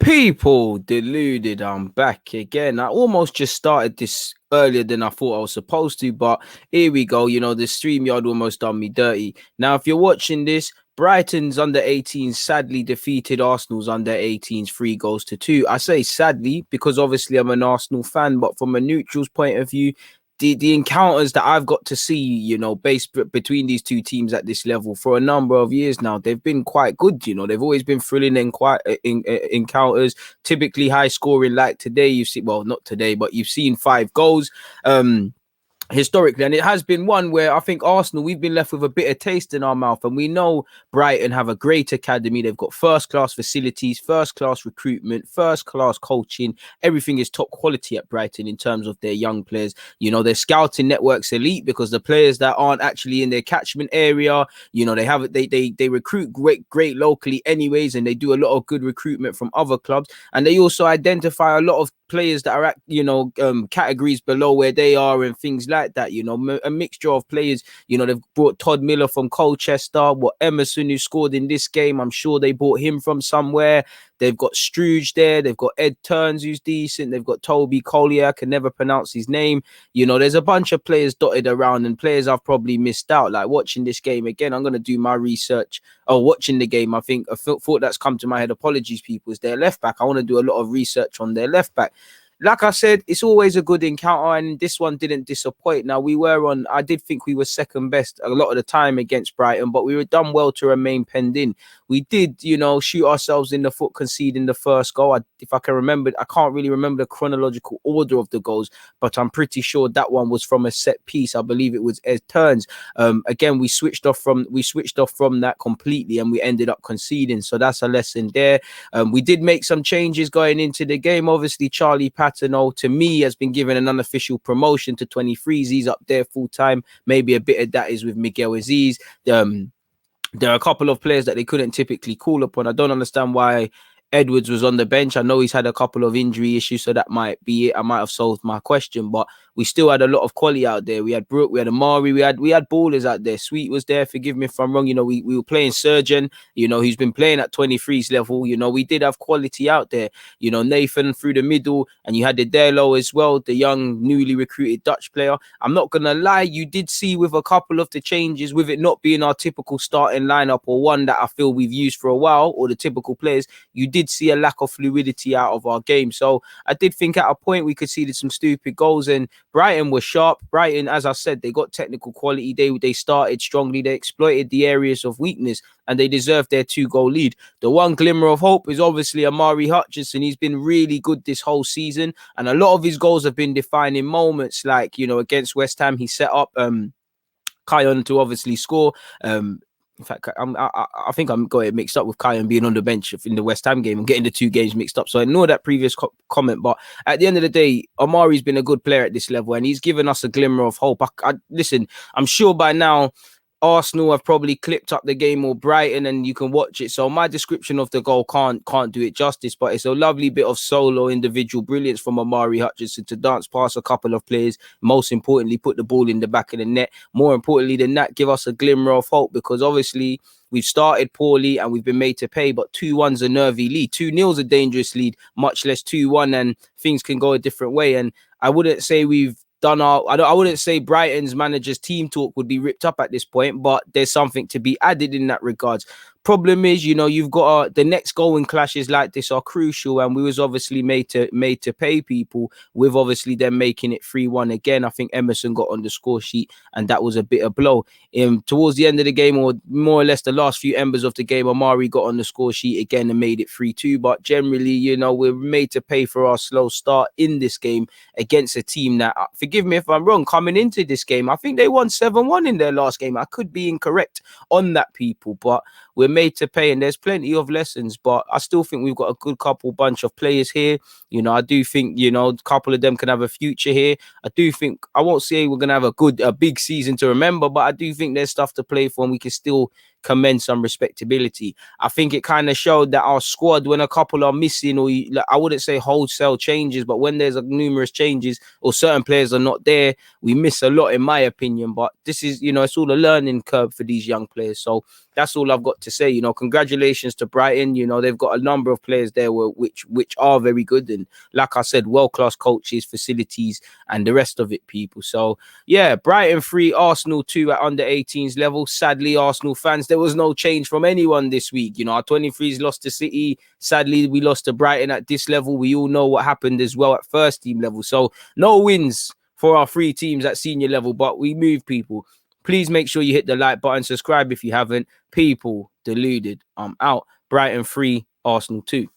People deluded, I'm back again. I almost just started this earlier than I thought I was supposed to, but here we go. The StreamYard almost done me dirty. Now, if you're watching this, Brighton's under 18s sadly defeated Arsenal's under 18s 3-2. I say sadly because obviously I'm an Arsenal fan, but from a neutral's point of view, the encounters that I've got to see, based between these two teams at this level for a number of years now, they've been quite good. They've always been thrilling and quite encounters, typically high scoring. Like today, you've seen, well, not today, but you've seen 5 goals. Historically, and it has been one where I think Arsenal, we've been left with a bitter taste in our mouth, and we know Brighton have a great academy. They've got first-class facilities, first-class recruitment, first-class coaching. Everything is top quality at Brighton in terms of their young players. Their scouting network's elite because the players that aren't actually in their catchment area, they recruit great locally anyways, and they do a lot of good recruitment from other clubs, and they also identify a lot of players that are at categories below where they are and things like that. A mixture of players. They've brought Todd Miller from Colchester. Emerson, who scored in this game, I'm sure they bought him from somewhere. They've got Struge there. They've got Ed Turns, who's decent. They've got Toby Collier. I can never pronounce his name. There's a bunch of players dotted around and players I've probably missed out. Like watching this game again, I'm going to do my research. Watching the game, I think a thought that's come to my head, apologies people, is their left back. I want to do a lot of research on their left back. Like I said, it's always a good encounter, and this one didn't disappoint. Now, I did think we were second best a lot of the time against Brighton, but we were done well to remain penned in. We did, shoot ourselves in the foot, conceding the first goal. If I can remember, I can't really remember the chronological order of the goals, but I'm pretty sure that one was from a set piece. I believe it was Ed Turns. Again, we switched off from that completely, and we ended up conceding. So that's a lesson there. We did make some changes going into the game. Obviously, Charlie Patino, to me, has been given an unofficial promotion to 23s. He's up there full time. Maybe a bit of that is with Miguel Aziz. There are a couple of players that they couldn't typically call upon. I don't understand why Edwards was on the bench. I know he's had a couple of injury issues, so that might be it. I might have solved my question, but we still had a lot of quality out there. We had Brooke, we had Omari, we had ballers out there. Sweet was there. Forgive me if I'm wrong. We were playing Surgeon, who's been playing at 23's level. We did have quality out there. Nathan through the middle, and you had the Delo as well, the young, newly recruited Dutch player. I'm not going to lie, you did see with a couple of the changes, with it not being our typical starting lineup or one that I feel we've used for a while, or the typical players, you did see a lack of fluidity out of our game. So I did think at a point we could see some stupid goals, and Brighton was sharp. Brighton, as I said, they got technical quality. They started strongly. They exploited the areas of weakness, and they deserved their 2-goal lead. The one glimmer of hope is obviously Omari Hutchinson. He's been really good this whole season, and a lot of his goals have been defining moments. Like, against West Ham, he set up Kion to obviously score. In fact, I think I'm going mixed up with Kion being on the bench in the West Ham game and getting the 2 games mixed up. So I ignore that previous comment. But at the end of the day, Omari's been a good player at this level, and he's given us a glimmer of hope. Listen, I'm sure by now Arsenal have probably clipped up the game, or Brighton, and you can watch it. So my description of the goal can't do it justice, but it's a lovely bit of solo individual brilliance from Omari Hutchinson to dance past a couple of players. Most importantly, put the ball in the back of the net. More importantly than that, give us a glimmer of hope, because obviously we've started poorly and we've been made to pay, but 2-1's a nervy lead. 2-0's a dangerous lead, much less 2-1, and things can go a different way. And I wouldn't say we've I wouldn't say Brighton's manager's team talk would be ripped up at this point, but there's something to be added in that regards. Problem is, you've got the next goal in clashes like this are crucial, and we was obviously made to pay people, with obviously them making it 3-1 again. I think Emerson got on the score sheet, and that was a bitter blow. Towards the end of the game, or more or less the last few embers of the game, Omari got on the score sheet again and made it 3-2. But generally, we're made to pay for our slow start in this game against a team that, forgive me if I'm wrong, coming into this game, I think they won 7-1 in their last game. I could be incorrect on that, people, but we're made to pay, and there's plenty of lessons, but I still think we've got a good bunch of players here. I do think, a couple of them can have a future here. I won't say we're going to have a big season to remember, but I do think there's stuff to play for, and we can still commend some respectability. I think it kind of showed that our squad, when a couple are missing, or like, I wouldn't say wholesale changes, but when there's numerous changes or certain players are not there, we miss a lot, in my opinion. But this is, it's all a learning curve for these young players. So that's all I've got to say. Congratulations to Brighton. They've got a number of players there which are very good, and like I said, world-class coaches, facilities, and the rest of it, people. So yeah, Brighton 3, Arsenal 2 at under 18s level. Sadly, Arsenal fans, there was no change from anyone this week. Our 23s lost to City. Sadly, we lost to Brighton at this level. We all know what happened as well at first team level. So no wins for our 3 teams at senior level, but we move, people. Please make sure you hit the like button, subscribe if you haven't. People, deluded. I'm out. Brighton 3, Arsenal 2.